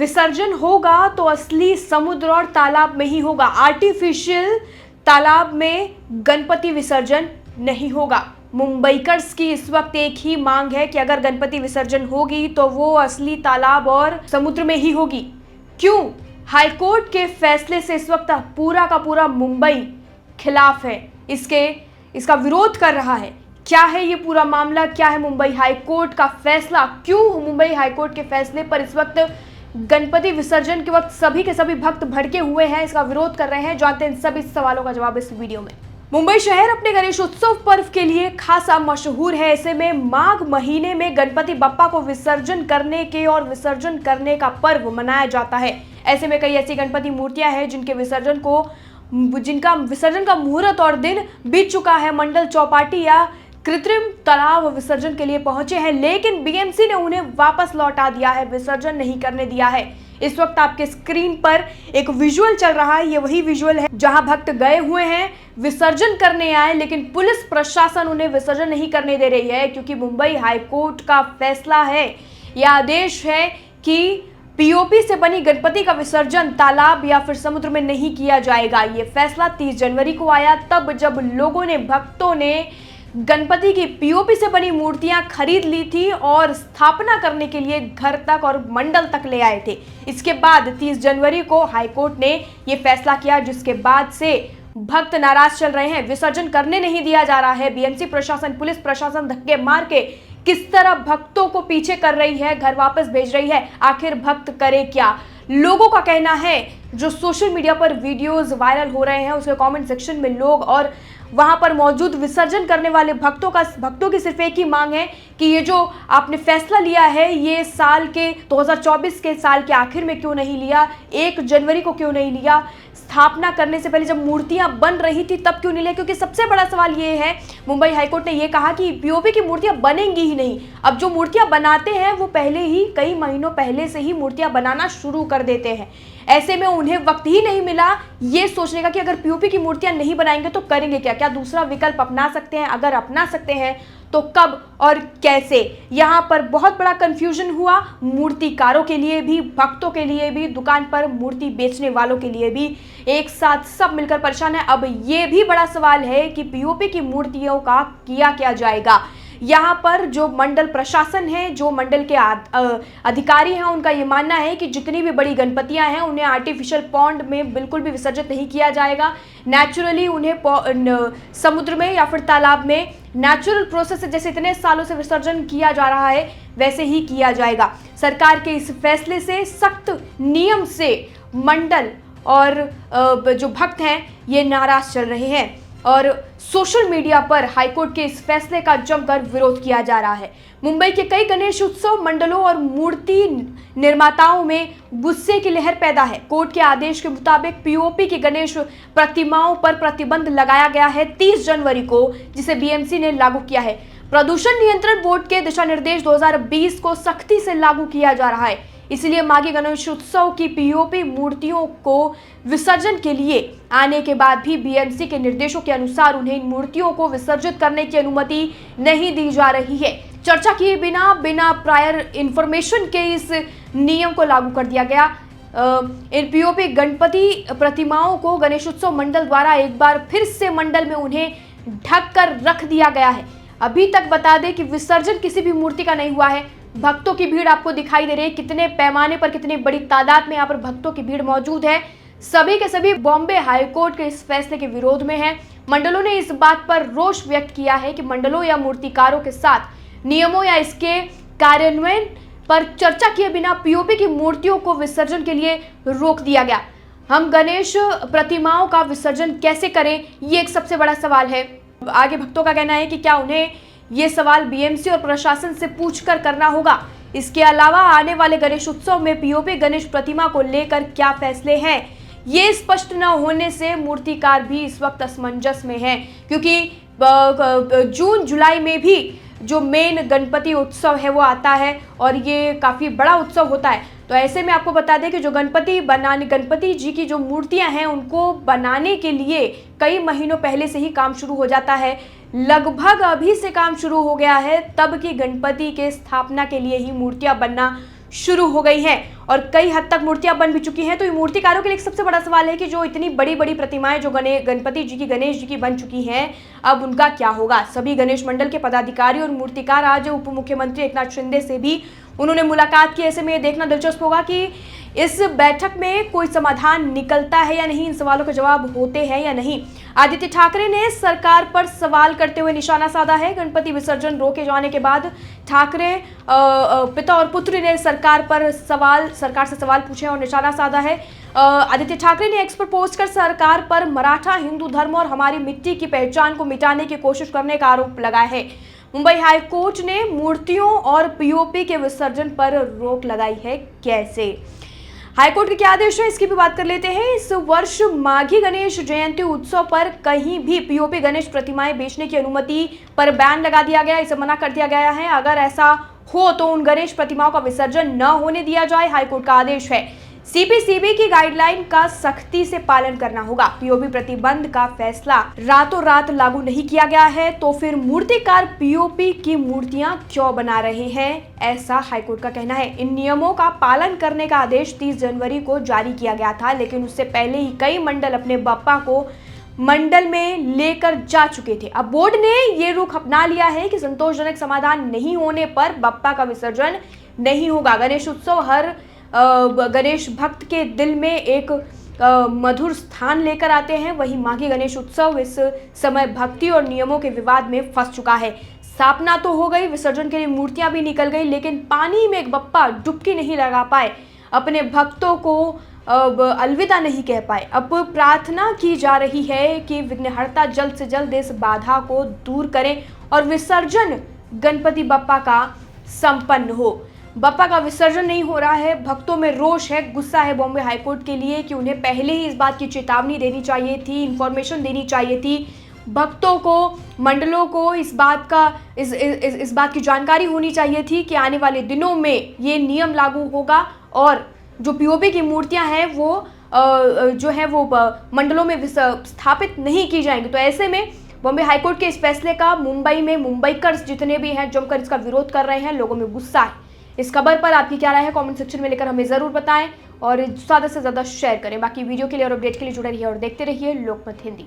विसर्जन होगा तो असली समुद्र और तालाब में ही होगा। आर्टिफिशियल तालाब में गणपति विसर्जन नहीं होगा। मुंबईकर्स की इस वक्त एक ही मांग है कि अगर गणपति विसर्जन होगी तो वो असली तालाब और समुद्र में ही होगी। क्यों? हाईकोर्ट के फैसले से इस वक्त पूरा का पूरा मुंबई खिलाफ है, इसका विरोध कर रहा है। क्या है ये पूरा मामला? क्या है मुंबई हाईकोर्ट का फैसला? क्यों मुंबई हाईकोर्ट के फैसले पर इस वक्त गणपति विसर्जन के वक्त सभी के सभी भक्त भड़के हुए हैं, इसका विरोध कर रहे हैं? जानते हैं इन सभी सवालों का जवाब इस वीडियो में। मुंबई शहर अपने गणेश उत्सव पर्व के लिए खासा मशहूर है। ऐसे में माघ महीने में गणपति बप्पा को विसर्जन करने के और विसर्जन करने का पर्व मनाया जाता है। ऐसे में कई ऐसी गणपति मूर्तियां हैं जिनका विसर्जन का मुहूर्त और दिन बीत चुका है। मंडल चौपाटी या कृत्रिम तालाब विसर्जन के लिए पहुंचे हैं, लेकिन बीएमसी ने उन्हें वापस लौटा दिया है, विसर्जन नहीं करने दिया है। इस वक्त आपके स्क्रीन पर एक विजुअल चल रहा है, ये वही विजुअल है जहां भक्त गए हुए हैं, विसर्जन करने आए, लेकिन पुलिस प्रशासन उन्हें विसर्जन नहीं करने दे रही है, क्योंकि मुंबई हाईकोर्ट का फैसला है, यह आदेश है कि पीओपी से बनी गणपति का विसर्जन तालाब या फिर समुद्र में नहीं किया जाएगा। ये फैसला 30 जनवरी को आया, तब जब भक्तों ने गणपति की पीओपी से बनी मूर्तियां खरीद ली थी और स्थापना करने के लिए घर तक और मंडल तक ले आए थे। इसके बाद 30 जनवरी को हाईकोर्ट ने यह फैसला किया, जिसके बाद से भक्त नाराज चल रहे हैं, विसर्जन करने नहीं दिया जा रहा है। बीएमसी प्रशासन, पुलिस प्रशासन धक्के मार के किस तरह भक्तों को पीछे कर रही है, घर वापस भेज रही है। आखिर भक्त करे क्या? लोगों का कहना है, जो सोशल मीडिया पर वीडियोस वायरल हो रहे हैं उसके कमेंट सेक्शन में लोग और वहां पर मौजूद विसर्जन करने वाले भक्तों की सिर्फ एक ही मांग है कि ये जो आपने फैसला लिया है, ये साल के 2024 के साल के आखिर में क्यों नहीं लिया, 1 जनवरी को क्यों नहीं लिया, स्थापना करने से पहले जब मूर्तियां बन रही थी तब क्यों नहीं लिया? क्योंकि सबसे बड़ा सवाल ये है, मुंबई हाईकोर्ट ने ये कहा कि पीओपी की मूर्तियां बनेंगी ही नहीं। अब जो मूर्तियां बनाते हैं वो पहले ही कई महीनों पहले से ही मूर्तियां बनाना शुरू कर देते हैं। ऐसे में उन्हें वक्त ही नहीं मिला ये सोचने का कि अगर पीओपी की मूर्तियां नहीं बनाएंगे तो करेंगे क्या? क्या दूसरा विकल्प अपना सकते हैं? अगर अपना सकते हैं तो कब और कैसे? यहाँ पर बहुत बड़ा कंफ्यूजन हुआ, मूर्तिकारों के लिए भी, भक्तों के लिए भी, दुकान पर मूर्ति बेचने वालों के लिए भी, एक साथ सब मिलकर परेशान है। अब ये भी बड़ा सवाल है कि पीओपी की मूर्तियों का किया क्या जाएगा। यहाँ पर जो मंडल प्रशासन है, जो मंडल के अधिकारी हैं, उनका ये मानना है कि जितनी भी बड़ी गणपतियां हैं उन्हें आर्टिफिशियल पॉन्ड में बिल्कुल भी विसर्जित नहीं किया जाएगा। नेचुरली उन्हें समुद्र में या फिर तालाब में नेचुरल प्रोसेस से, जैसे इतने सालों से विसर्जन किया जा रहा है वैसे ही किया जाएगा। सरकार के इस फैसले से, सख्त नियम से मंडल और जो भक्त हैं ये नाराज चल रहे हैं और सोशल मीडिया पर हाईकोर्ट के इस फैसले का जमकर विरोध किया जा रहा है। मुंबई के कई गणेश उत्सव मंडलों और मूर्ति निर्माताओं में गुस्से की लहर पैदा है। कोर्ट के आदेश के मुताबिक पीओपी की गणेश प्रतिमाओं पर प्रतिबंध लगाया गया है 30 जनवरी को, जिसे बीएमसी ने लागू किया है। प्रदूषण नियंत्रण बोर्ड के दिशा निर्देश 2020 को सख्ती से लागू किया जा रहा है। इसलिए माघी गणेश उत्सव की पीओपी मूर्तियों को विसर्जन के लिए आने के बाद भी बीएमसी के निर्देशों के अनुसार उन्हें इन मूर्तियों को विसर्जित करने की अनुमति नहीं दी जा रही है। चर्चा किए बिना प्रायर इंफॉर्मेशन के इस नियम को लागू कर दिया गया। इन पीओपी गणपति प्रतिमाओं को गणेश उत्सव मंडल द्वारा एक बार फिर से मंडल में उन्हें ढक कर रख दिया गया है। अभी तक बता दें कि विसर्जन किसी भी मूर्ति का नहीं हुआ है। भक्तों की भीड़ आपको दिखाई दे रही है, कितने पैमाने पर, कितनी बड़ी तादाद में यहाँ पर भक्तों की भीड़ मौजूद है। सभी के सभी बॉम्बे हाईकोर्ट के इस फैसले के विरोध में हैं। मंडलों ने इस बात पर रोष व्यक्त किया है कि मंडलों या मूर्तिकारों के साथ नियमों या इसके कार्यान्वयन पर चर्चा किए बिना पीओपी की मूर्तियों को विसर्जन के लिए रोक दिया गया। हम गणेश प्रतिमाओं का विसर्जन कैसे करें, ये एक सबसे बड़ा सवाल है। आगे भक्तों का कहना है कि क्या उन्हें ये सवाल बीएमसी और प्रशासन से पूछकर करना होगा। इसके अलावा आने वाले गणेश उत्सव में पीओपी गणेश प्रतिमा को लेकर क्या फैसले हैं, ये स्पष्ट न होने से मूर्तिकार भी इस वक्त असमंजस में हैं, क्योंकि जून जुलाई में भी जो मेन गणपति उत्सव है वो आता है और ये काफ़ी बड़ा उत्सव होता है। तो ऐसे में आपको बता दें कि जो गणपति जी की जो मूर्तियां हैं उनको बनाने के लिए कई महीनों पहले से ही काम शुरू हो जाता है। लगभग अभी से काम शुरू हो गया है, तब की गणपति के स्थापना के लिए ही मूर्तियां बनना शुरू हो गई हैं और कई हद तक मूर्तियां बन भी चुकी हैं। तो ये मूर्तिकारों के लिए एक सबसे बड़ा सवाल है कि जो इतनी बड़ी बड़ी प्रतिमाएं जो गणपति जी की, गणेश जी की बन चुकी हैं, अब उनका क्या होगा। सभी गणेश मंडल के पदाधिकारी और मूर्तिकार आज उप मुख्यमंत्री एकनाथ शिंदे से भी उन्होंने मुलाकात की। ऐसे में ये देखना दिलचस्प होगा कि इस बैठक में कोई समाधान निकलता है या नहीं, इन सवालों के जवाब होते हैं या नहीं। आदित्य ठाकरे ने सरकार पर सवाल करते हुए निशाना साधा है। गणपति विसर्जन रोके जाने के बाद ठाकरे पिता और पुत्र ने सरकार से सवाल पूछे और निशाना साधा है। आदित्य ठाकरे ने एक्स पर पोस्ट कर सरकार पर मराठा, हिंदू धर्म और हमारी मिट्टी की पहचान को मिटाने की कोशिश करने का आरोप लगाया है। मुंबई हाईकोर्ट ने मूर्तियों और पीओपी के विसर्जन पर रोक लगाई है। कैसे? हाईकोर्ट के क्या आदेश है, इसकी भी बात कर लेते हैं। इस वर्ष माघी गणेश जयंती उत्सव पर कहीं भी पीओपी गणेश प्रतिमाएं बेचने की अनुमति पर बैन लगा दिया गया, इसे मना कर दिया गया है। अगर ऐसा हो तो उन गणेश प्रतिमाओं का विसर्जन न होने दिया जाए, हाईकोर्ट का आदेश है। सीपीसीबी की गाइडलाइन का सख्ती से पालन करना होगा। पीओपी प्रतिबंध का फैसला रातों रात लागू नहीं किया गया है, तो फिर मूर्तिकार पीओपी की मूर्तियां क्यों बना रहे हैं, ऐसा हाईकोर्ट का कहना है। इन नियमों का पालन करने का आदेश 30 जनवरी को जारी किया गया था, लेकिन उससे पहले ही कई मंडल अपने बप्पा को मंडल में लेकर जा चुके थे। अब बोर्ड ने ये रुख अपना लिया है कि संतोषजनक समाधान नहीं होने पर बप्पा का विसर्जन नहीं होगा। गणेश उत्सव हर गणेश भक्त के दिल में एक मधुर स्थान लेकर आते हैं। वहीं माघी गणेश उत्सव इस समय भक्ति और नियमों के विवाद में फंस चुका है। स्थापना तो हो गई, विसर्जन के लिए मूर्तियां भी निकल गई, लेकिन पानी में एक बप्पा डुबकी नहीं लगा पाए, अपने भक्तों को अलविदा नहीं कह पाए। अब प्रार्थना की जा रही है कि विघ्नहर्ता जल्द से जल्द इस बाधा को दूर करें और विसर्जन गणपति बप्पा का संपन्न हो। बप्पा का विसर्जन नहीं हो रहा है, भक्तों में रोष है, गुस्सा है बॉम्बे हाईकोर्ट के लिए कि उन्हें पहले ही इस बात की चेतावनी देनी चाहिए थी, इंफॉर्मेशन देनी चाहिए थी। भक्तों को, मंडलों को इस बात की जानकारी होनी चाहिए थी कि आने वाले दिनों में ये नियम लागू होगा और जो पीओपी की मूर्तियां हैं वो मंडलों में स्थापित नहीं की जाएंगी। तो ऐसे में बॉम्बे हाईकोर्ट के इस फैसले का मुंबई में मुंबईकर्स जितने भी हैं जमकर इसका विरोध कर रहे हैं, लोगों में गुस्सा है। इस खबर पर आपकी क्या राय है, कमेंट सेक्शन में लेकर हमें जरूर बताएं और ज़्यादा से ज़्यादा शेयर करें। बाकी वीडियो के लिए और अपडेट के लिए जुड़े रहिए और देखते रहिए लोकमत हिंदी।